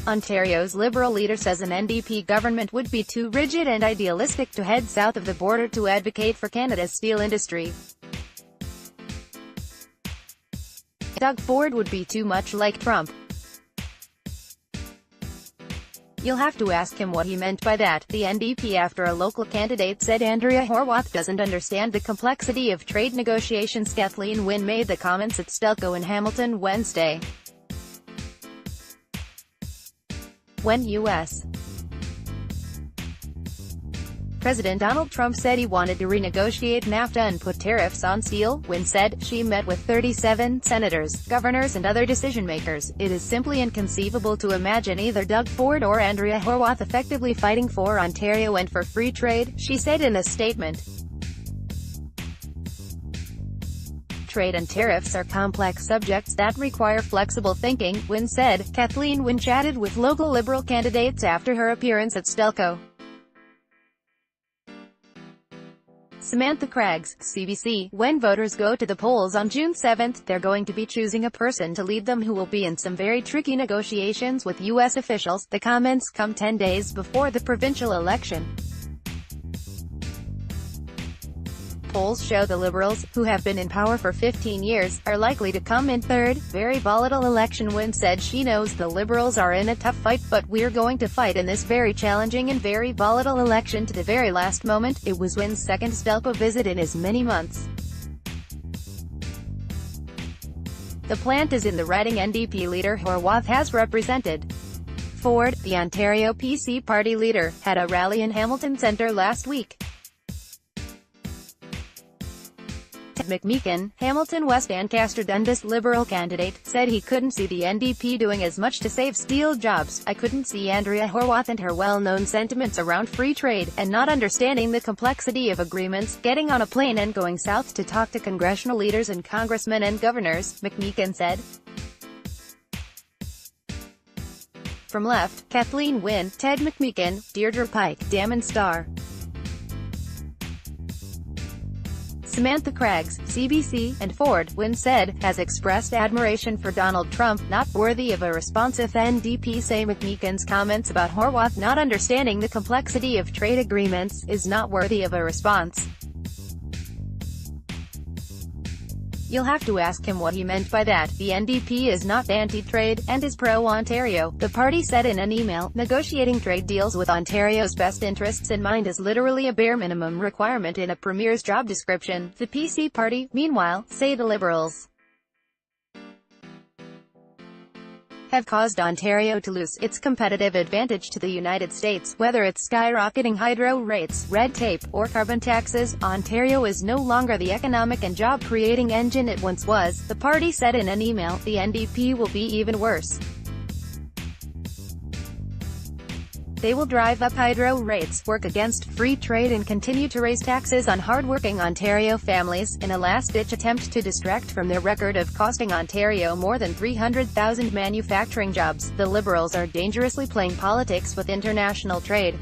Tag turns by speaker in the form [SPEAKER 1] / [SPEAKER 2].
[SPEAKER 1] Ontario's Liberal leader says an NDP government would be too rigid and idealistic to head south of the border to advocate for Canada's steel industry. Doug Ford would be too much like Trump. You'll have to ask him what he meant by that, the NDP after a local candidate said Andrea Horwath doesn't understand the complexity of trade negotiations. Kathleen Wynne made the comments at Stelco in Hamilton Wednesday. When U.S. President Donald Trump said he wanted to renegotiate NAFTA and put tariffs on steel, Wynne said, she met with 37 senators, governors and other decision-makers. It is simply inconceivable to imagine either Doug Ford or Andrea Horwath effectively fighting for Ontario and for free trade, she said in a statement. Trade and tariffs are complex subjects that require flexible thinking, Wynne said. Kathleen Wynne chatted with local Liberal candidates after her appearance at Stelco. Samantha Craggs, CBC. When voters go to the polls on June 7, they're going to be choosing a person to lead them who will be in some very tricky negotiations with U.S. officials. The comments come 10 days before the provincial election. Polls show the Liberals, who have been in power for 15 years, are likely to come in third. Very volatile election. Wynne said she knows the Liberals are in a tough fight, but we're going to fight in this very challenging and very volatile election to the very last moment. It was Wynne's second Stelco visit in as many months. The plant is in the riding NDP leader Horwath has represented. Ford, the Ontario PC party leader, had a rally in Hamilton Centre last week. McMeekin, Hamilton West Ancaster Dundas Liberal candidate, said he couldn't see the NDP doing as much to save steel jobs. I couldn't see Andrea Horwath and her well-known sentiments around free trade, and not understanding the complexity of agreements, getting on a plane and going south to talk to congressional leaders and congressmen and governors, McMeekin said. From left, Kathleen Wynne, Ted McMeekin, Deirdre Pike, Damon Starr. Samantha Craggs, CBC, and Ford, Wynne said, has expressed admiration for Donald Trump, not worthy of a response. If NDP say McMeekin's comments about Horwath not understanding the complexity of trade agreements is not worthy of a response. You'll have to ask him what he meant by that. The NDP is not anti-trade, and is pro-Ontario, the party said in an email. Negotiating trade deals with Ontario's best interests in mind is literally a bare minimum requirement in a premier's job description. The PC party, meanwhile, say the Liberals have caused Ontario to lose its competitive advantage to the United States. Whether it's skyrocketing hydro rates, red tape, or carbon taxes, Ontario is no longer the economic and job-creating engine it once was, the party said in an email. The NDP will be even worse. They will drive up hydro rates, work against free trade and continue to raise taxes on hard-working Ontario families, in a last-ditch attempt to distract from their record of costing Ontario more than 300,000 manufacturing jobs. The Liberals are dangerously playing politics with international trade.